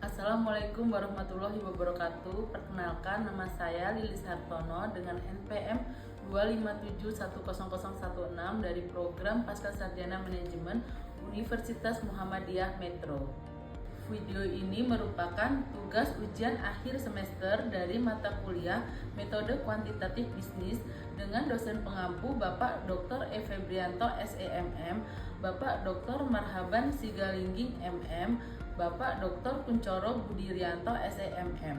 Assalamualaikum warahmatullahi wabarakatuh. Perkenalkan, nama saya Lilis Hartono dengan NPM 257100106 dari program Pascasarjana Manajemen Universitas Muhammadiyah Metro. Video ini merupakan tugas ujian akhir semester dari mata kuliah Metode Kuantitatif Bisnis dengan dosen pengampu Bapak Dr. E. Febrianto SEMM, Bapak Dr. Marhaban Sigalingging MM, Bapak Dr. Kuncoro Budirianto SEMM.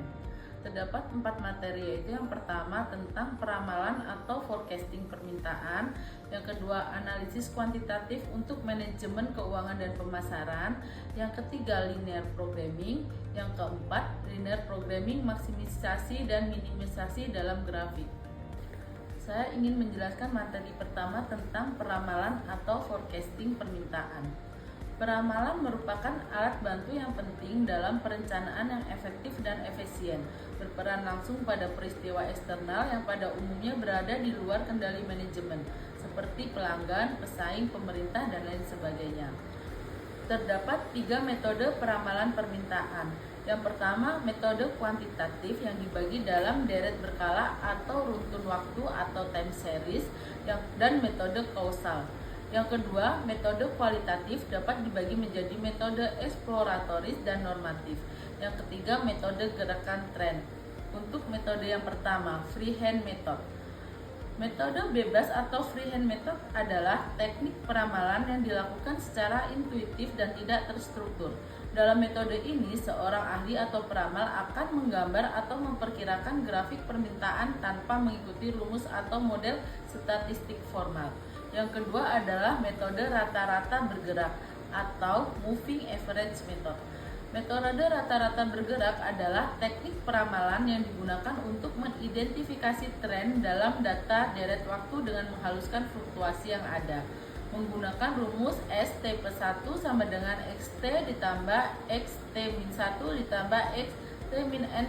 Terdapat 4 materi, yaitu yang pertama tentang peramalan atau forecasting permintaan, yang kedua analisis kuantitatif untuk manajemen keuangan dan pemasaran, yang ketiga linear programming, yang keempat linear programming maksimisasi dan minimisasi dalam grafik. Saya ingin menjelaskan materi pertama tentang peramalan atau forecasting permintaan. Peramalan merupakan alat bantu yang penting dalam perencanaan yang efektif dan efisien, berperan langsung pada peristiwa eksternal yang pada umumnya berada di luar kendali manajemen, seperti pelanggan, pesaing, pemerintah, dan lain sebagainya. Terdapat 3 metode peramalan permintaan. Yang pertama, metode kuantitatif yang dibagi dalam deret berkala atau runtun waktu atau time series, dan metode kausal. Yang kedua, metode kualitatif dapat dibagi menjadi metode eksploratoris dan normatif. Yang ketiga, metode gerakan tren. Untuk metode yang pertama, freehand method. Metode bebas atau freehand method adalah teknik peramalan yang dilakukan secara intuitif dan tidak terstruktur. Dalam metode ini, seorang ahli atau peramal akan menggambar atau memperkirakan grafik permintaan tanpa mengikuti rumus atau model statistik formal. Yang kedua adalah metode rata-rata bergerak atau moving average method. Metode rata-rata bergerak adalah teknik peramalan yang digunakan untuk mengidentifikasi tren dalam data deret waktu dengan menghaluskan fluktuasi yang ada. Menggunakan rumus ST+1 sama dengan XT ditambah XT-1 ditambah XT-N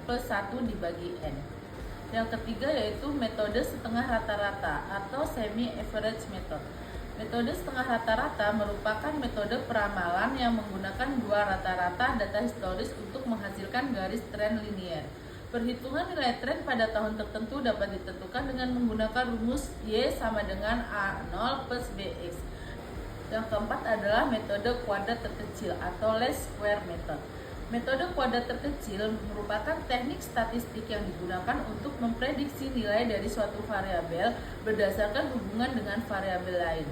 plus 1 dibagi N. Yang ketiga yaitu metode setengah rata-rata atau semi-average method. Metode setengah rata-rata merupakan metode peramalan yang menggunakan 2 rata-rata data historis untuk menghasilkan garis tren linier. Perhitungan nilai tren pada tahun tertentu dapat ditentukan dengan menggunakan rumus Y sama dengan A0 plus BX. Yang keempat adalah metode kuadrat terkecil atau least square method. Metode kuadrat terkecil merupakan teknik statistik yang digunakan untuk memprediksi nilai dari suatu variabel berdasarkan hubungan dengan variabel lain.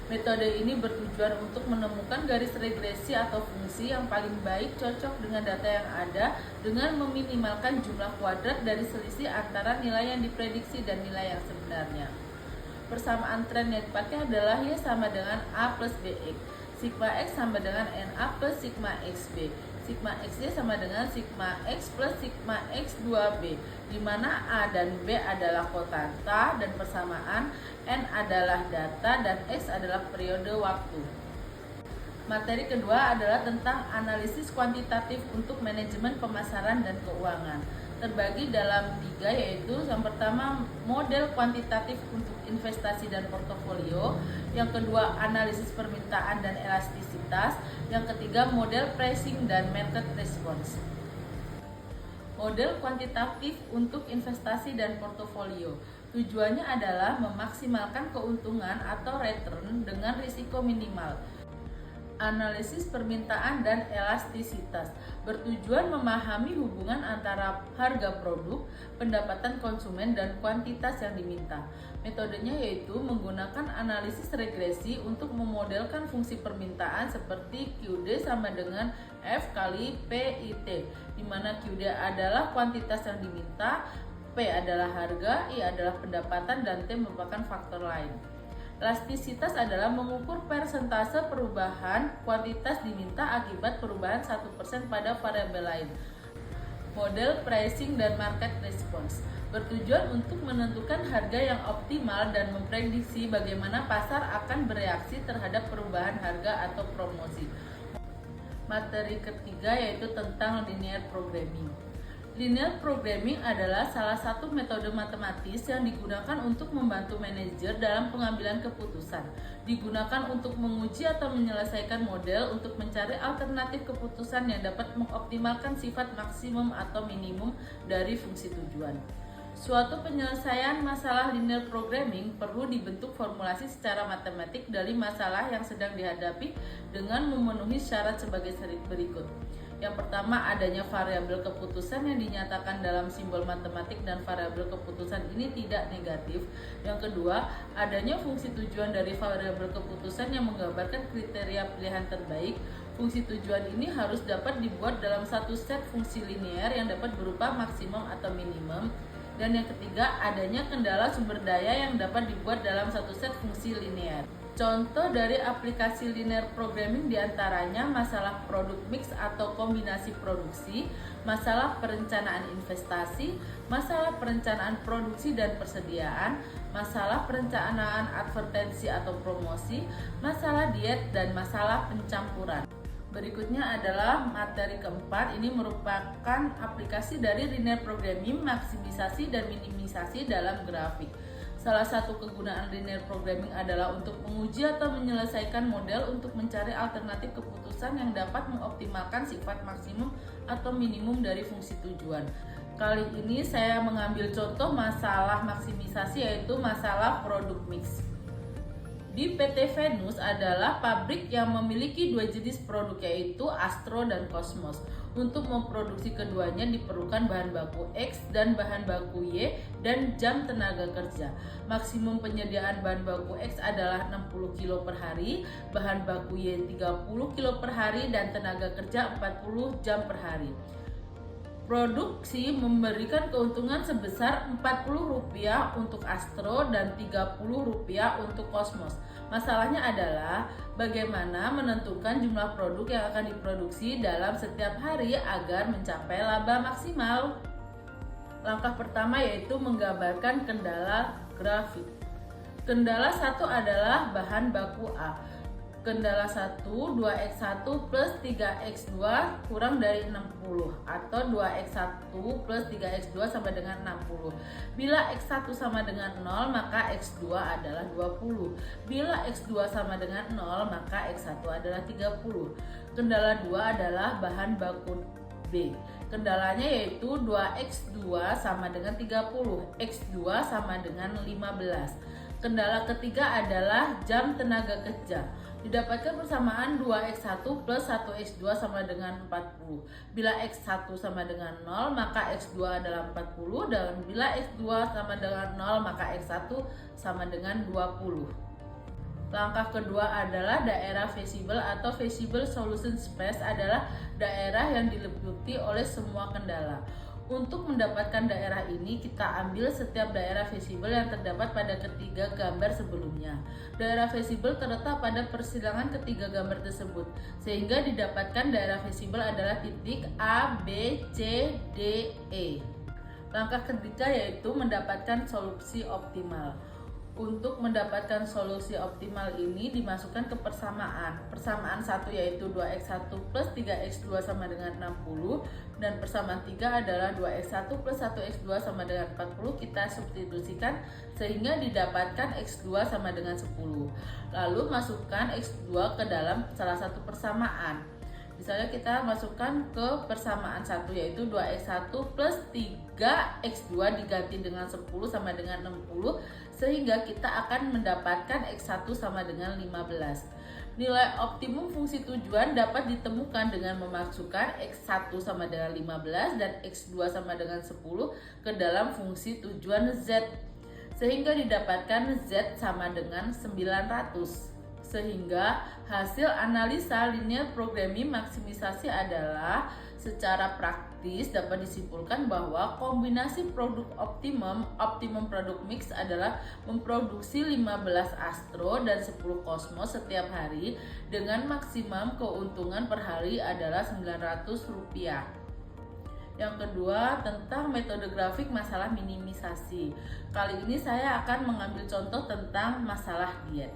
Metode ini bertujuan untuk menemukan garis regresi atau fungsi yang paling baik cocok dengan data yang ada dengan meminimalkan jumlah kuadrat dari selisih antara nilai yang diprediksi dan nilai yang sebenarnya. Persamaan tren yang dipakai adalah Y sama dengan A plus BX, sigma X sama dengan NA plus sigma XB. Sigma XY sama dengan sigma X plus sigma X2B, di mana A dan B adalah konstanta dan persamaan, N adalah data, dan X adalah periode waktu. Materi kedua adalah tentang analisis kuantitatif untuk manajemen pemasaran dan keuangan. Terbagi dalam 3, yaitu yang pertama model kuantitatif untuk investasi dan portofolio, yang kedua analisis permintaan dan elastisitas, yang ketiga model pricing dan market response. Model kuantitatif untuk investasi dan portofolio tujuannya adalah memaksimalkan keuntungan atau return dengan risiko minimal. Analisis permintaan dan elastisitas bertujuan memahami hubungan antara harga produk, pendapatan konsumen, dan kuantitas yang diminta. Metodenya yaitu menggunakan analisis regresi untuk memodelkan fungsi permintaan seperti QD sama dengan F kali PIT, di mana QD adalah kuantitas yang diminta, P adalah harga, I adalah pendapatan, dan T merupakan faktor lain. Elastisitas adalah mengukur persentase perubahan kuantitas diminta akibat perubahan 1% pada variabel lain. Model pricing dan market response bertujuan untuk menentukan harga yang optimal dan memprediksi bagaimana pasar akan bereaksi terhadap perubahan harga atau promosi. Materi ketiga yaitu tentang linear programming. Linear programming adalah salah satu metode matematis yang digunakan untuk membantu manajer dalam pengambilan keputusan. Digunakan untuk menguji atau menyelesaikan model untuk mencari alternatif keputusan yang dapat mengoptimalkan sifat maksimum atau minimum dari fungsi tujuan. Suatu penyelesaian masalah linear programming perlu dibentuk formulasi secara matematik dari masalah yang sedang dihadapi dengan memenuhi syarat sebagai berikut. Yang pertama, adanya variabel keputusan yang dinyatakan dalam simbol matematik dan variabel keputusan ini tidak negatif. Yang kedua, adanya fungsi tujuan dari variabel keputusan yang menggambarkan kriteria pilihan terbaik. Fungsi tujuan ini harus dapat dibuat dalam satu set fungsi linear yang dapat berupa maksimum atau minimum. Dan yang ketiga, adanya kendala sumber daya yang dapat dibuat dalam satu set fungsi linear. Contoh dari aplikasi linear programming diantaranya masalah produk mix atau kombinasi produksi, masalah perencanaan investasi, masalah perencanaan produksi dan persediaan, masalah perencanaan advertensi atau promosi, masalah diet, dan masalah pencampuran. Berikutnya adalah materi keempat, ini merupakan aplikasi dari linear programming, maksimisasi dan minimisasi dalam grafik. Salah satu kegunaan linear programming adalah untuk menguji atau menyelesaikan model untuk mencari alternatif keputusan yang dapat mengoptimalkan sifat maksimum atau minimum dari fungsi tujuan. Kali ini saya mengambil contoh masalah maksimisasi, yaitu masalah produk mix. Di PT Venus adalah pabrik yang memiliki dua jenis produk, yaitu Astro dan Cosmos. Untuk memproduksi keduanya diperlukan bahan baku X dan bahan baku Y dan jam tenaga kerja. Maksimum penyediaan bahan baku X adalah 60 kilo per hari, bahan baku Y 30 kilo per hari, dan tenaga kerja 40 jam per hari. Produksi memberikan keuntungan sebesar Rp40 untuk Astro dan Rp30 untuk Cosmos. Masalahnya adalah bagaimana menentukan jumlah produk yang akan diproduksi dalam setiap hari agar mencapai laba maksimal. Langkah pertama yaitu menggambarkan kendala grafik. Kendala 1 adalah bahan baku A. Kendala 1, 2x1 plus 3x2 kurang dari 60 atau 2x1 plus 3x2 sama dengan 60. Bila x1 sama dengan 0 maka x2 adalah 20. Bila x2 sama dengan 0 maka x1 adalah 30. Kendala 2 adalah bahan baku B. Kendalanya yaitu 2x2 sama dengan 30, x2 sama dengan 15. Kendala ketiga adalah jam tenaga kerja. Didapatkan persamaan 2x1 plus 1x2 sama dengan 40. Bila x1 sama dengan 0 maka x2 adalah 40, dan bila x2 sama dengan 0 maka x1 sama dengan 20. Langkah kedua adalah daerah visible atau visible solution space adalah daerah yang diliputi oleh semua kendala. Untuk mendapatkan daerah ini, kita ambil setiap daerah visible yang terdapat pada ketiga gambar sebelumnya. Daerah visible terletak pada persilangan ketiga gambar tersebut, sehingga didapatkan daerah visible adalah titik A, B, C, D, E. Langkah ketiga yaitu mendapatkan solusi optimal. Untuk mendapatkan solusi optimal ini dimasukkan ke persamaan. Persamaan 1 yaitu 2x1 plus 3x2 sama dengan 60, dan persamaan 3 adalah 2x1 plus 1x2 sama dengan 40. Kita substitusikan sehingga didapatkan x2 sama dengan 10. Lalu masukkan x2 ke dalam salah satu persamaan. Misalnya kita masukkan ke persamaan 1 yaitu 2x1 plus 3x2 diganti dengan 10 sama dengan 60, sehingga kita akan mendapatkan x1 sama dengan 15. Nilai optimum fungsi tujuan dapat ditemukan dengan memasukkan x1 sama dengan 15 dan x2 sama dengan 10 ke dalam fungsi tujuan z, sehingga didapatkan z sama dengan 900. Sehingga hasil analisa linear programming maksimisasi adalah secara praktis dapat disimpulkan bahwa kombinasi produk optimum produk mix adalah memproduksi 15 Astro dan 10 Cosmos setiap hari dengan maksimum keuntungan per hari adalah Rp900. Yang kedua, tentang metode grafik masalah minimisasi. Kali ini saya akan mengambil contoh tentang masalah diet.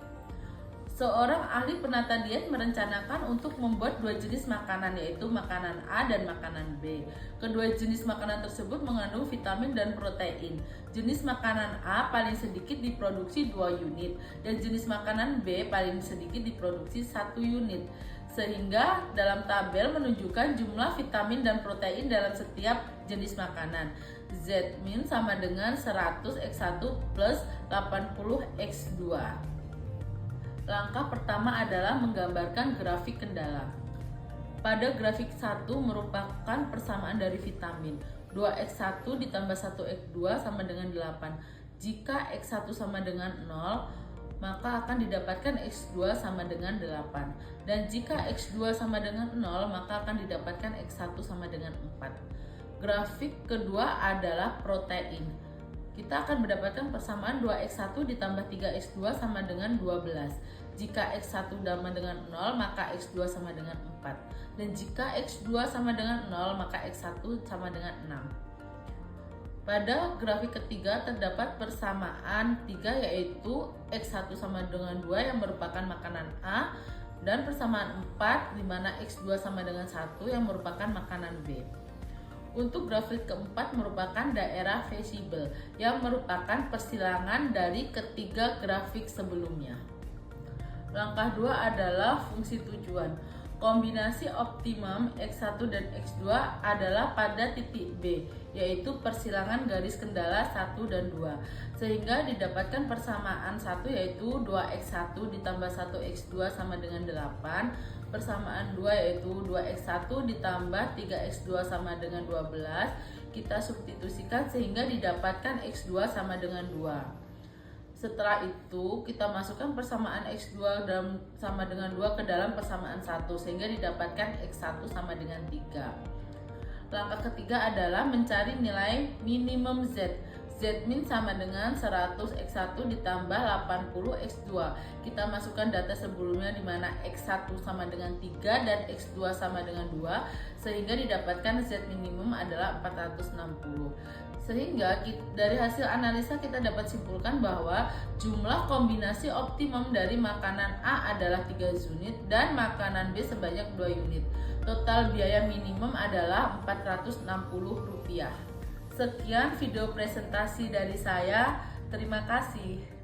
Seorang ahli penata diet merencanakan untuk membuat dua jenis makanan, yaitu makanan A dan makanan B. Kedua jenis makanan tersebut mengandung vitamin dan protein. Jenis makanan A paling sedikit diproduksi 2 unit dan jenis makanan B paling sedikit diproduksi 1 unit. Sehingga dalam tabel menunjukkan jumlah vitamin dan protein dalam setiap jenis makanan. Z-min sama dengan 100x1 plus 80x2. Langkah pertama adalah menggambarkan grafik kendala. Pada grafik 1 merupakan persamaan dari vitamin. 2x1 ditambah 1x2 sama dengan 8. Jika x1 sama dengan 0, maka akan didapatkan x2 sama dengan 8. Dan jika x2 sama dengan 0, maka akan didapatkan x1 sama dengan 4. Grafik kedua adalah protein. Kita akan mendapatkan persamaan 2x1 ditambah 3x2 sama dengan 12. Jika x1 sama dengan 0, maka x2 sama dengan 4. Dan jika x2 sama dengan 0, maka x1 sama dengan 6. Pada grafik ketiga terdapat persamaan 3, yaitu x1 sama dengan 2 yang merupakan makanan A, dan persamaan 4 di mana x2 sama dengan 1 yang merupakan makanan B. Untuk grafik keempat merupakan daerah visible yang merupakan persilangan dari ketiga grafik sebelumnya. Langkah 2 adalah fungsi tujuan. Kombinasi optimum x1 dan x2 adalah pada titik B, yaitu persilangan garis kendala 1 dan 2, sehingga didapatkan persamaan 1 yaitu 2x1 ditambah 1x2 sama dengan 8, persamaan 2 yaitu 2x1 ditambah 3x2 sama dengan 12. Kita substitusikan sehingga didapatkan x2 sama dengan 2. Setelah itu kita masukkan persamaan x2 dan sama dengan 2 ke dalam persamaan 1 sehingga didapatkan x1 sama dengan 3. Langkah ketiga adalah mencari nilai minimum z. Z-min sama dengan 100x1 ditambah 80x2. Kita masukkan data sebelumnya di mana x1 sama dengan 3 dan x2 sama dengan 2 sehingga didapatkan Z minimum adalah 460. Sehingga dari hasil analisa kita dapat simpulkan bahwa jumlah kombinasi optimum dari makanan A adalah 3 unit dan makanan B sebanyak 2 unit. Total biaya minimum adalah Rp460. Sekian video presentasi dari saya. Terima kasih.